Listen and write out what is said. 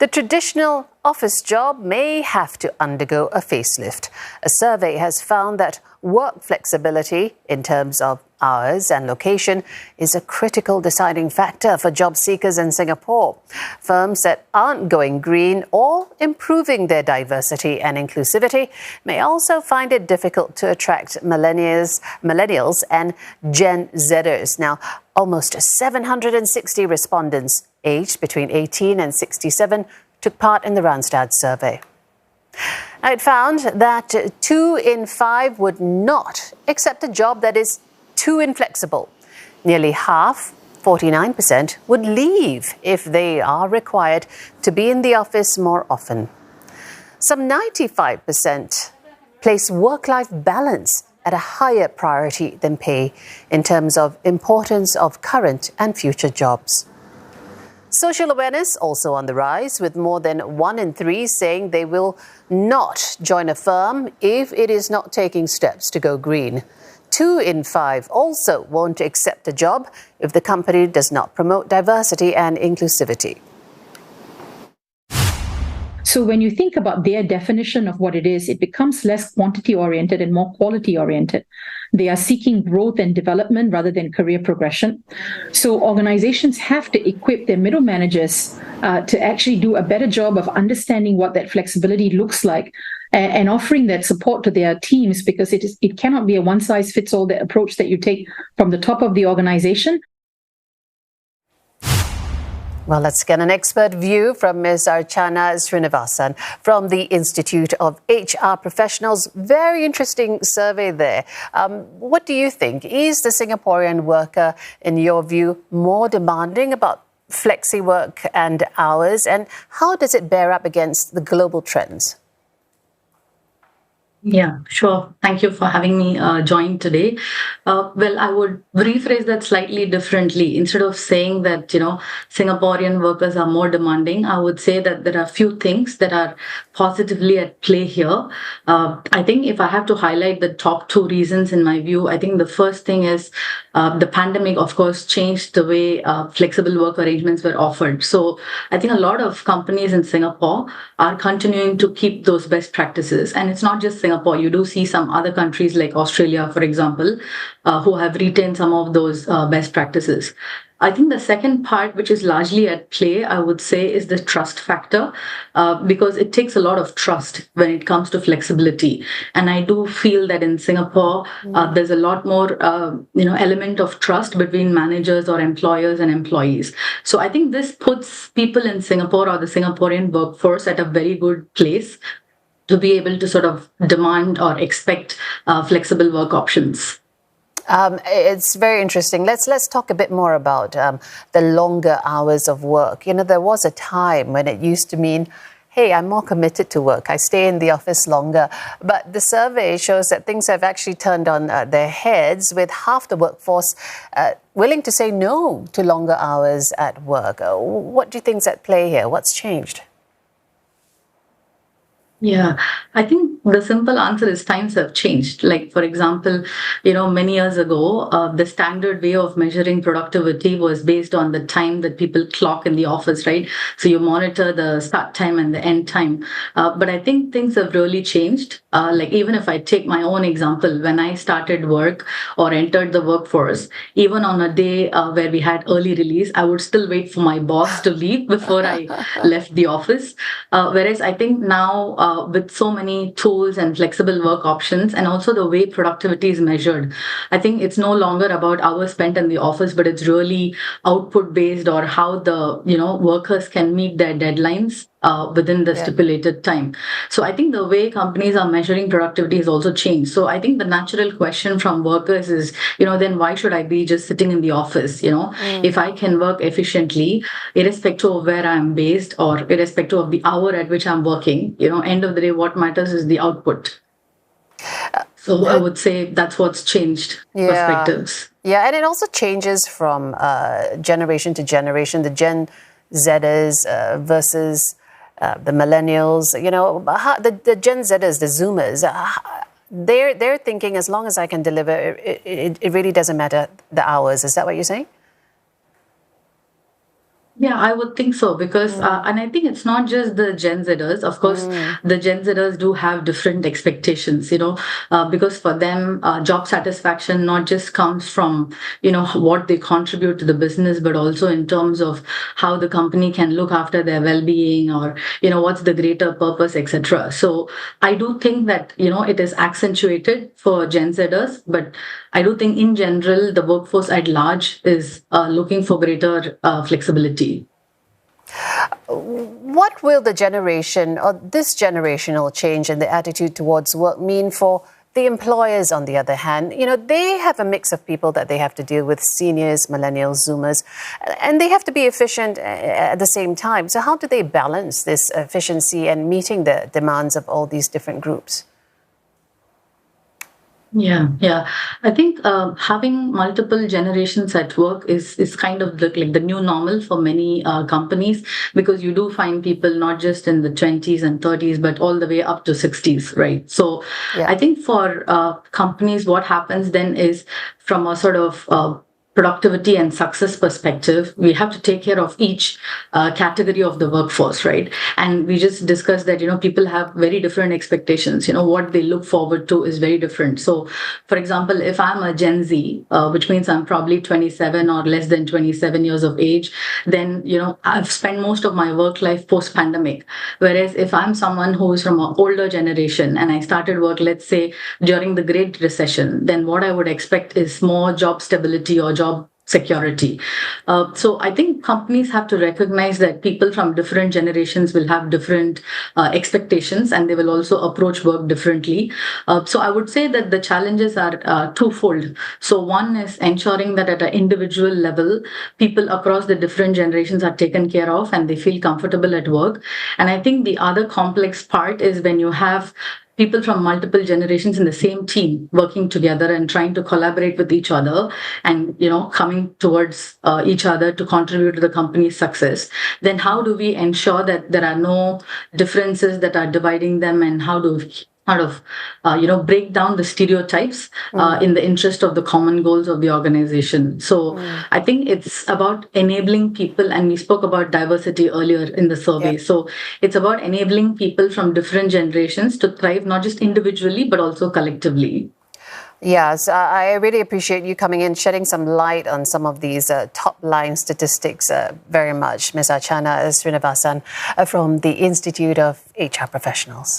The traditional office job may have to undergo a facelift. A survey has found that work flexibility in terms of hours and location is a critical deciding factor for job seekers in Singapore. Firms that aren't going green or improving their diversity and inclusivity may also find it difficult to attract millennials and Gen Zers. Now, almost 760 respondents aged between 18 and 67 took part in the Randstad survey. Now, it found that 2 in 5 would not accept a job that is too inflexible. Nearly half, 49%, would leave if they are required to be in the office more often. Some 95% place work-life balance at a higher priority than pay in terms of importance of current and future jobs. Social awareness also on the rise, with more than 1 in 3 saying they will not join a firm if it is not taking steps to go green. 2 in 5 also won't accept a job if the company does not promote diversity and inclusivity. So when you think about their definition of what it is, it becomes less quantity-oriented and more quality-oriented. They are seeking growth and development rather than career progression. So organizations have to equip their middle managers to actually do a better job of understanding what that flexibility looks like and offering that support to their teams, because it cannot be a one-size-fits-all approach that you take from the top of the organization. Well, let's get an expert view from Ms. Archana Srinivasan from the Institute of HR Professionals. Very interesting survey there. What do you think? Is the Singaporean worker, in your view, more demanding about flexi work and hours? And how does it bear up against the global trends? Yeah, sure. Thank you for having me join today. Well, I would rephrase that slightly differently. Instead of saying that, Singaporean workers are more demanding, I would say that there are a few things that are positively at play here. I think if I have to highlight the top 2 reasons in my view, I think the first thing is the pandemic, of course, changed the way flexible work arrangements were offered. So I think a lot of companies in Singapore are continuing to keep those best practices. And it's not just Singapore. You do see some other countries like Australia, for example, who have retained some of those best practices. I think the second part, which is largely at play, I would say, is the trust factor, because it takes a lot of trust when it comes to flexibility. And I do feel that in Singapore, there's a lot more, element of trust between managers or employers and employees. So I think this puts people in Singapore or the Singaporean workforce at a very good place to be able to sort of demand or expect flexible work options. It's very interesting. Let's talk a bit more about the longer hours of work. There was a time when it used to mean, hey, I'm more committed to work. I stay in the office longer. But the survey shows that things have actually turned on their heads, with half the workforce willing to say no to longer hours at work. What do you think's at play here? What's changed? Yeah, I think the simple answer is times have changed. Like, for example, many years ago, the standard way of measuring productivity was based on the time that people clock in the office, right? So you monitor the start time and the end time. But I think things have really changed. Like, even if I take my own example, when I started work or entered the workforce, even on a day where we had early release, I would still wait for my boss to leave before I left the office. Whereas I think now, with so many tools and flexible work options, and also the way productivity is measured, I think it's no longer about hours spent in the office, but it's really output based, or how the workers can meet their deadlines within the stipulated time. So I think the way companies are measuring productivity has also changed. So I think the natural question from workers is, then why should I be just sitting in the office? If I can work efficiently, irrespective of where I'm based or irrespective of the hour at which I'm working, end of the day, what matters is the output. So I would say that's what's changed perspectives. Yeah, and it also changes from generation to generation. The Gen Zers versus the millennials, the Gen Zers, the Zoomers, they're thinking, as long as I can deliver, it really doesn't matter the hours. Is that what you're saying? Yeah, I would think so because, and I think it's not just the Gen Zers. Of course, the Gen Zers do have different expectations, because for them, job satisfaction not just comes from, what they contribute to the business, but also in terms of how the company can look after their well-being or, what's the greater purpose, etc. So I do think that, it is accentuated for Gen Zers, but I do think in general, the workforce at large is looking for greater flexibility. What will the generation or this generational change in the attitude towards work mean for the employers, on the other hand? They have a mix of people that they have to deal with, seniors, millennials, Zoomers, and they have to be efficient at the same time. So how do they balance this efficiency and meeting the demands of all these different groups? Yeah. I think having multiple generations at work is kind of the new normal for many companies, because you do find people not just in the 20s and 30s, but all the way up to 60s, right? So I think for companies, what happens then is, from a sort of productivity and success perspective, we have to take care of each category of the workforce, right? And we just discussed that, people have very different expectations. What they look forward to is very different. So, for example, if I'm a Gen Z, which means I'm probably 27 or less than 27 years of age, then, I've spent most of my work life post-pandemic. Whereas if I'm someone who is from an older generation and I started work, let's say, during the Great Recession, then what I would expect is more job stability or job security. So I think companies have to recognize that people from different generations will have different expectations, and they will also approach work differently. So I would say that the challenges are twofold. So one is ensuring that at an individual level, people across the different generations are taken care of and they feel comfortable at work. And I think the other complex part is when you have people from multiple generations in the same team working together and trying to collaborate with each other and, coming towards each other to contribute to the company's success, then how do we ensure that there are no differences that are dividing them, and how do we break down the stereotypes in the interest of the common goals of the organization. So I think it's about enabling people, and we spoke about diversity earlier in the survey. Yep. So it's about enabling people from different generations to thrive, not just individually, but also collectively. Yes, I really appreciate you coming in, shedding some light on some of these top-line statistics very much, Ms. Archana Srinivasan from the Institute of HR Professionals.